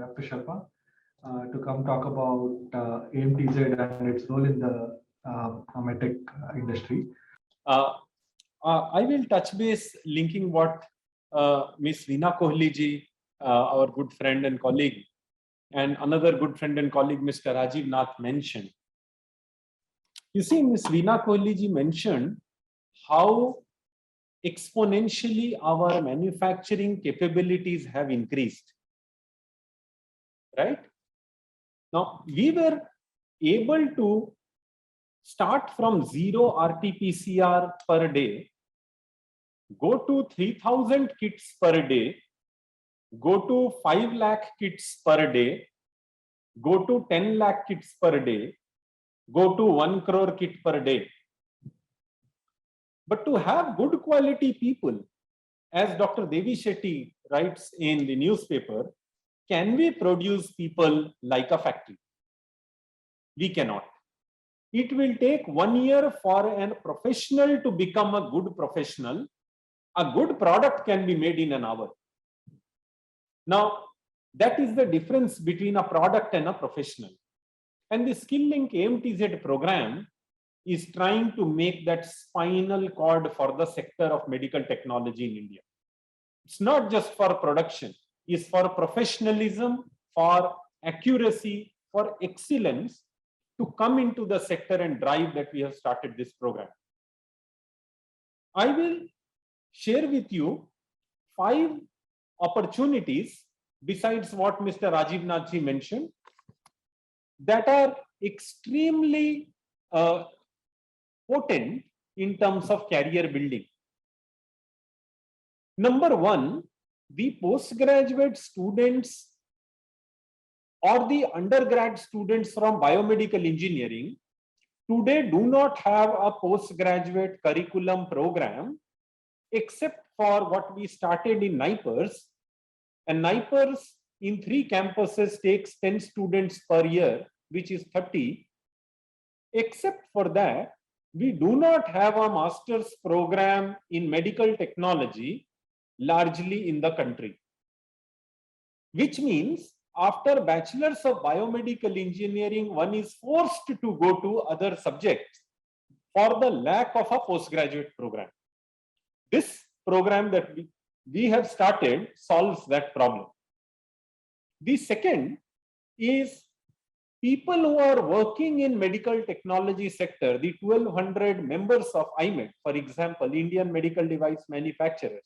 Dr. Sharma to come talk about AMTZ and its role in the MedTech industry. I will touch base linking what Ms. Veena Kohli ji, our good friend and colleague, and another good friend and colleague, Mr. Rajiv Nath, mentioned. You see, Ms. Veena Kohli ji mentioned how exponentially our manufacturing capabilities have increased. Right? Now, we were able to start from 0 RT-PCR per day, go to 3,000 kits per day, go to 5 lakh kits per day, go to 10 lakh kits per day, go to 1 crore kit per day. But to have good quality people, as Dr. Devi Shetty writes in the newspaper, can we produce people like a factory? We cannot. It will take 1 year for a professional to become a good professional. A good product can be made in an hour. Now, that is the difference between a product and a professional. And the Skill-Lync AMTZ program is trying to make that spinal cord for the sector of medical technology in India. It's not just for production, it's for professionalism, for accuracy, for excellence to come into the sector and drive that we have started this program. I will share with you 5 opportunities besides what Mr. Rajiv Nath ji mentioned that are extremely potent in terms of career building. Number 1, the postgraduate students or the undergrad students from biomedical engineering today do not have a postgraduate curriculum program except for what we started in NIPERS. And NIPERS in 3 campuses takes 10 students per year, which is 30. Except for that, we do not have a master's program in medical technology largely in the country. Which means after bachelor's of biomedical engineering, one is forced to go to other subjects for the lack of a postgraduate program. This program that we have started solves that problem. The second is people who are working in medical technology sector, the 1200 members of IMED, for example, Indian medical device manufacturers,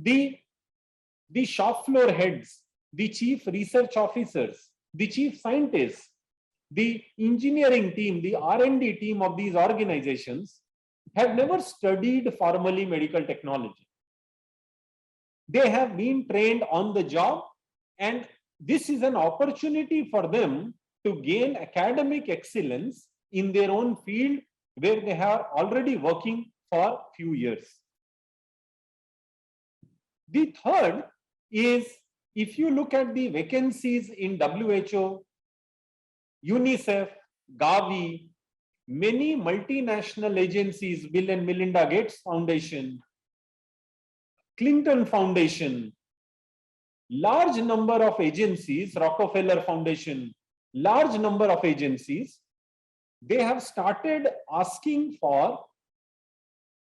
the shop floor heads, the chief research officers, the chief scientists, the engineering team, the R&D team of these organizations have never studied formally medical technology. They have been trained on the job, and this is an opportunity for them to gain academic excellence in their own field where they are already working for few years. The third is, if you look at the vacancies in WHO, UNICEF, Gavi, many multinational agencies, Bill and Melinda Gates Foundation, Clinton Foundation, large number of agencies, Rockefeller Foundation, large number of agencies, they have started asking for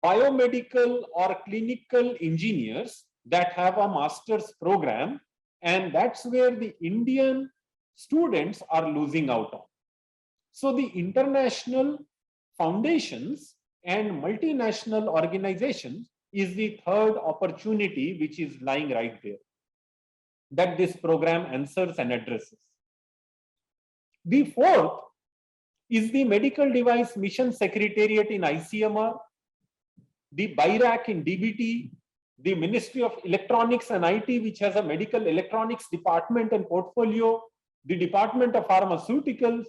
biomedical or clinical engineers that have a master's program, and that's where the Indian students are losing out on. So the international foundations and multinational organizations is the third opportunity which is lying right there, that this program answers and addresses. The fourth is the Medical Device Mission Secretariat in ICMR, the BIRAC in DBT, the Ministry of Electronics and IT, which has a medical electronics department and portfolio, the Department of Pharmaceuticals,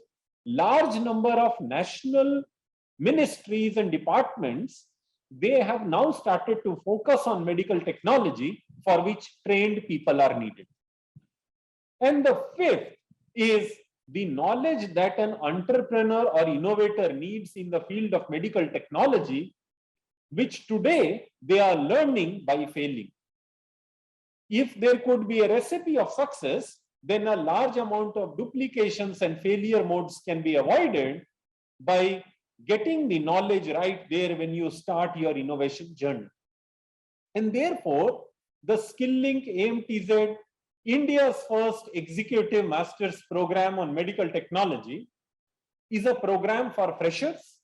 large number of national ministries and departments, they have now started to focus on medical technology for which trained people are needed. And the fifth is the knowledge that an entrepreneur or innovator needs in the field of medical technology, which today they are learning by failing. if there could be a recipe of success, then a large amount of duplications and failure modes can be avoided by getting the knowledge right there when you start your innovation journey. And therefore, the Skill-Lync AMTZ, India's first executive master's program on medical technology, is a program for freshers.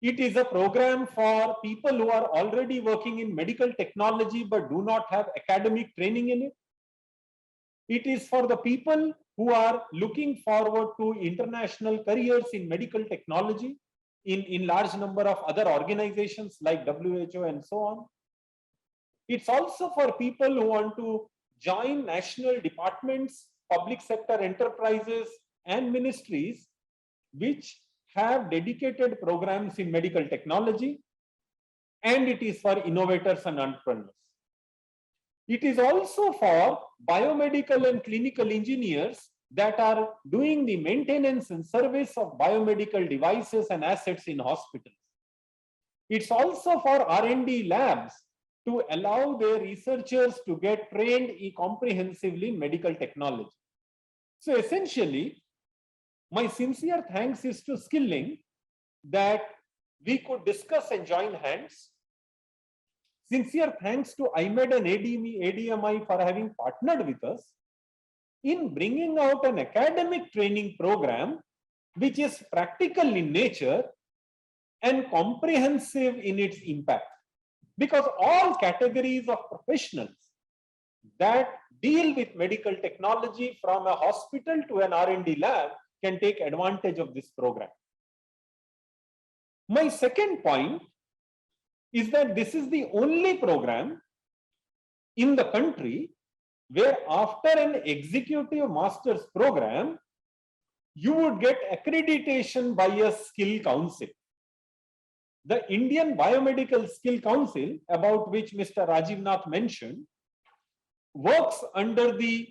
It is a program for people who are already working in medical technology but do not have academic training in it. It is for the people who are looking forward to international careers in medical technology in large number of other organizations like WHO and so on. It's also for people who want to join national departments, public sector enterprises, and ministries which have dedicated programs in medical technology, and it is for innovators and entrepreneurs. It is also for biomedical and clinical engineers that are doing the maintenance and service of biomedical devices and assets in hospitals. It's also for R&D labs to allow their researchers to get trained comprehensively in medical technology. So essentially, my sincere thanks is to Skill-Lync that we could discuss and join hands. Sincere thanks to IMED and ADMI for having partnered with us in bringing out an academic training program which is practical in nature and comprehensive in its impact. Because all categories of professionals that deal with medical technology, from a hospital to an R&D lab, can take advantage of this program. My second point is that this is the only program in the country where after an executive master's program, you would get accreditation by a skill council. The Indian Biomedical Skill Council, about which Mr. Rajiv Nath mentioned, works under the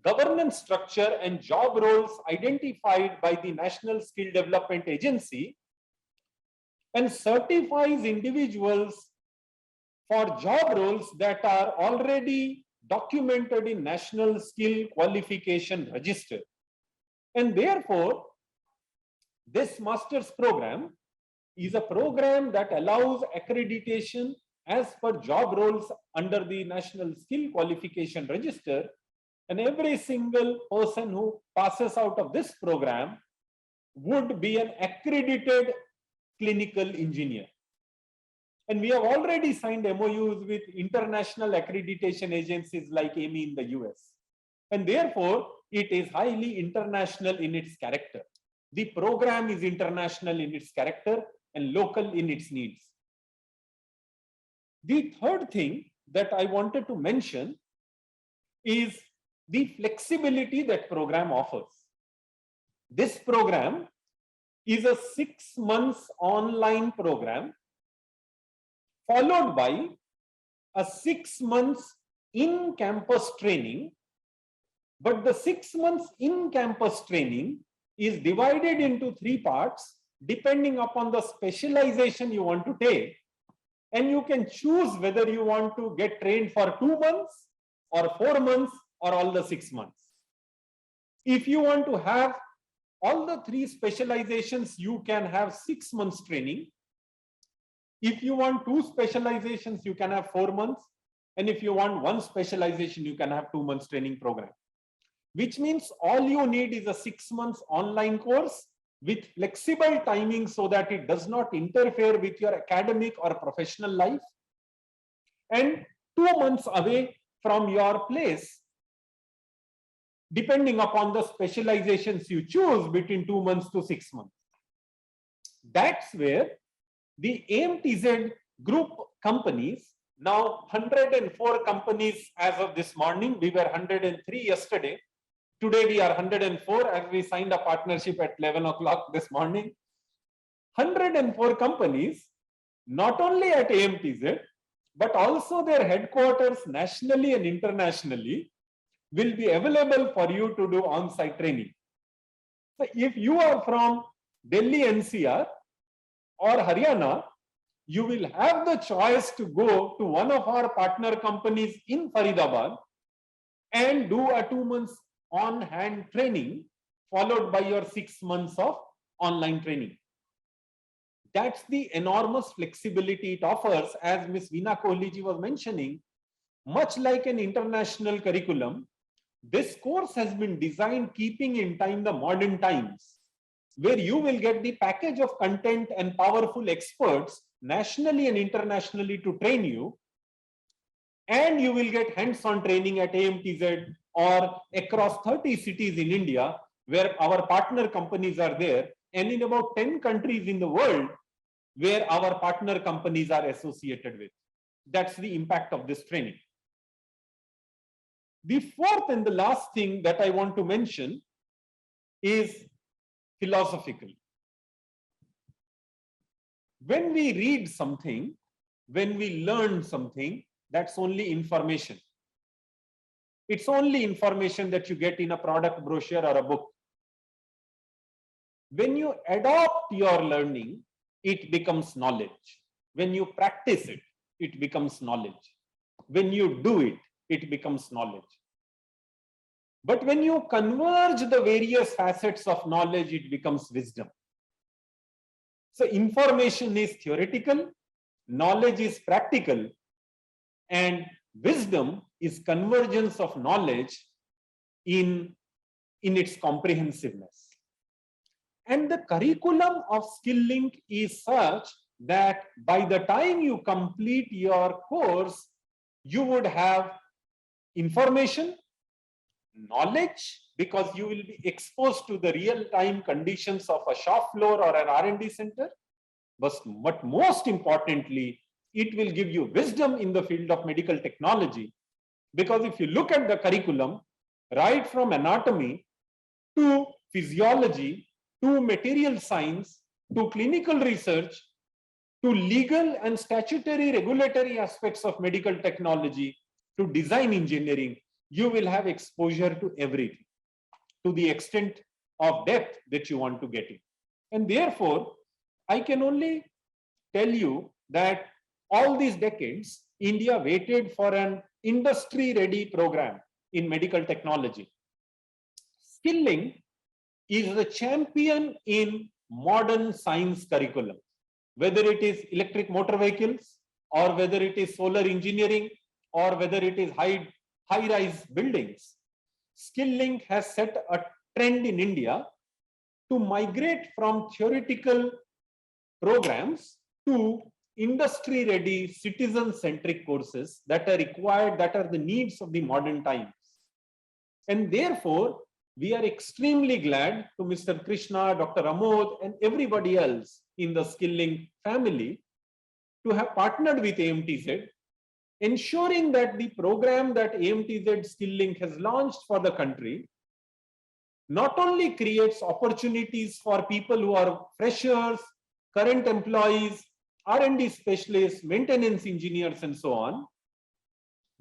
governance structure and job roles identified by the National Skill Development Agency and certifies individuals for job roles that are already documented in National Skill Qualification Register. And therefore, this master's program is a program that allows accreditation as per job roles under the National Skill Qualification Register, and every single person who passes out of this program would be an accredited clinical engineer. And we have already signed MOUs with international accreditation agencies like AMI in the US. And therefore, it is highly international in its character. The program is international in its character and local in its needs. The third thing that I wanted to mention is the flexibility that program offers. This program is a 6 months online program followed by a 6 months in-campus training. But the 6 months in-campus training is divided into 3 parts depending upon the specialization you want to take. And you can choose whether you want to get trained for 2 months or 4 months or all the 6 months. If you want to have all the 3 specializations, you can have 6 months training. If you want 2 specializations, you can have 4 months. And if you want 1 specialization, you can have 2 months training program. Which means all you need is a 6 months online course with flexible timing so that it does not interfere with your academic or professional life, and 2 months away from your place, depending upon the specializations you choose between 2 months to 6 months. That's where the AMTZ group companies, now 104 companies as of this morning, we were 103 yesterday. Today we are 104 as we signed a partnership at 11 o'clock this morning. 104 companies, not only at AMTZ, but also their headquarters nationally and internationally, will be available for you to do on-site training. So if you are from Delhi NCR or Haryana, you will have the choice to go to one of our partner companies in Faridabad and do a 2 months on-hand training, followed by your 6 months of online training. That's the enormous flexibility it offers, as Ms. Veena Kohli was mentioning. Much like an international curriculum, this course has been designed keeping in time the modern times, where you will get the package of content and powerful experts nationally and internationally to train you, and you will get hands-on training at AMTZ or across 30 cities in India, where our partner companies are there, and in about 10 countries in the world where our partner companies are associated with. That's the impact of this training. The fourth and the last thing that I want to mention is philosophical. When we read something, when we learn something, that's only information. It's only information that you get in a product brochure or a book. When you adopt your learning, it becomes knowledge. When you practice it, it becomes knowledge. When you do it, it becomes knowledge. But when you converge the various facets of knowledge, it becomes wisdom. So information is theoretical, knowledge is practical, and wisdom is convergence of knowledge in its comprehensiveness. And the curriculum of Skill-Lync is such that by the time you complete your course, you would have information, knowledge, because you will be exposed to the real-time conditions of a shop floor or an R&D center. But most importantly, it will give you wisdom in the field of medical technology. Because if you look at the curriculum, right from anatomy to physiology, to material science, to clinical research, to legal and statutory regulatory aspects of medical technology, to design engineering, you will have exposure to everything, to the extent of depth that you want to get in. And therefore, I can only tell you that all these decades, India waited for an industry-ready program in medical technology. Skill-Lync is the champion in modern science curriculum, whether it is electric motor vehicles, or whether it is solar engineering, or whether it is high-rise buildings. Skill-Lync has set a trend in India to migrate from theoretical programs to industry-ready, citizen-centric courses that are required, that are the needs of the modern times. And therefore, we are extremely glad to Mr. Krishna, Dr. Amod, and everybody else in the Skill-Lync family to have partnered with AMTZ, ensuring that the program that AMTZ Skill-Lync has launched for the country not only creates opportunities for people who are freshers, current employees, R&D specialists, maintenance engineers, and so on,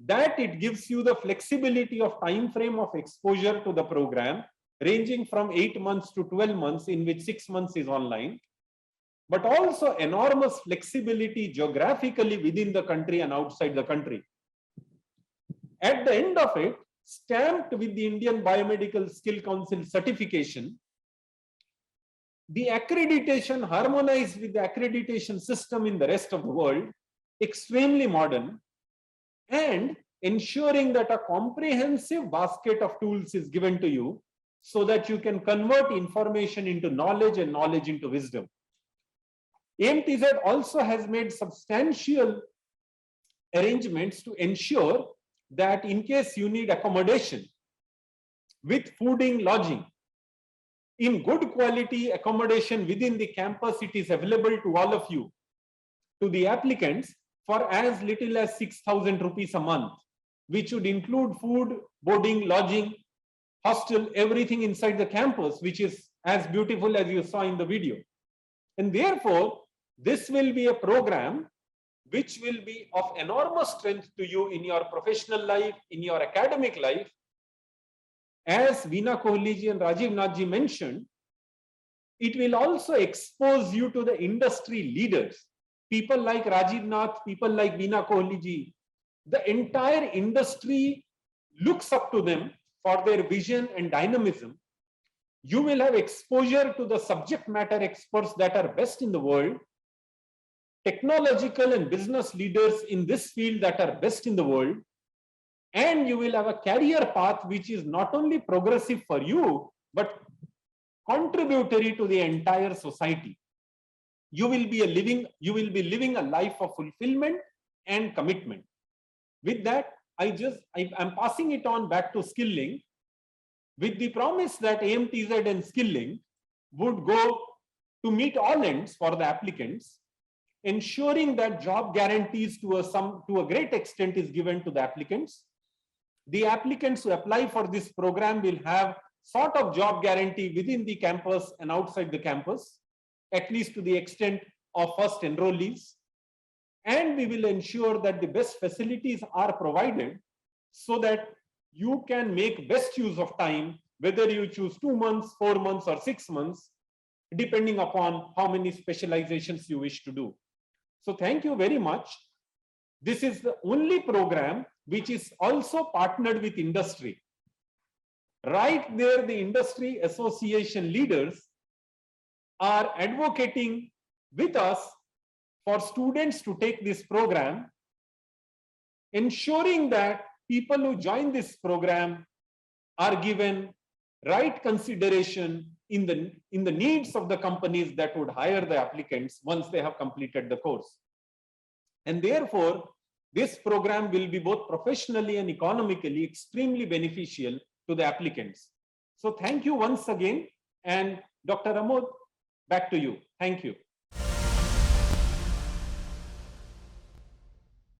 that it gives you the flexibility of time frame of exposure to the program, ranging from 8 months to 12 months, in which 6 months is online, but also enormous flexibility geographically within the country and outside the country. At the end of it, stamped with the Indian Biomedical Skill Council certification, the accreditation harmonized with the accreditation system in the rest of the world, extremely modern, and ensuring that a comprehensive basket of tools is given to you so that you can convert information into knowledge and knowledge into wisdom. AMTZ also has made substantial arrangements to ensure that in case you need accommodation with fooding, lodging, in good quality accommodation within the campus, it is available to all of you, to the applicants, for as little as 6,000 rupees a month, which would include food, boarding, lodging, hostel, everything inside the campus, which is as beautiful as you saw in the video. And therefore, this will be a program which will be of enormous strength to you in your professional life, in your academic life. As Veena Kohli and Rajiv Nathji mentioned, it will also expose you to the industry leaders. people like Rajiv Nath, people like Veena Kohli ji, the entire industry looks up to them for their vision and dynamism. You will have exposure to the subject matter experts that are best in the world, technological and business leaders in this field that are best in the world, and you will have a career path which is not only progressive for you, but contributory to the entire society. You will be living a life of fulfillment and commitment. With that, I'm passing it on back to Skill-Lync with the promise that AMTZ and Skill-Lync would go to meet all ends for the applicants, ensuring that job guarantees to a great extent is given to the applicants. The applicants who apply for this program will have sort of job guarantee within the campus and outside the campus, at least to the extent of first enrollees. And we will ensure that the best facilities are provided so that you can make best use of time, whether you choose 2 months, 4 months, or 6 months, depending upon how many specializations you wish to do. So thank you very much. This is the only program which is also partnered with industry. Right there, the industry association leaders are advocating with us for students to take this program, ensuring that people who join this program are given right consideration in the needs of the companies that would hire the applicants once they have completed the course. And therefore, this program will be both professionally and economically extremely beneficial to the applicants. So thank you once again. And Dr. Amod, back to you. Thank you.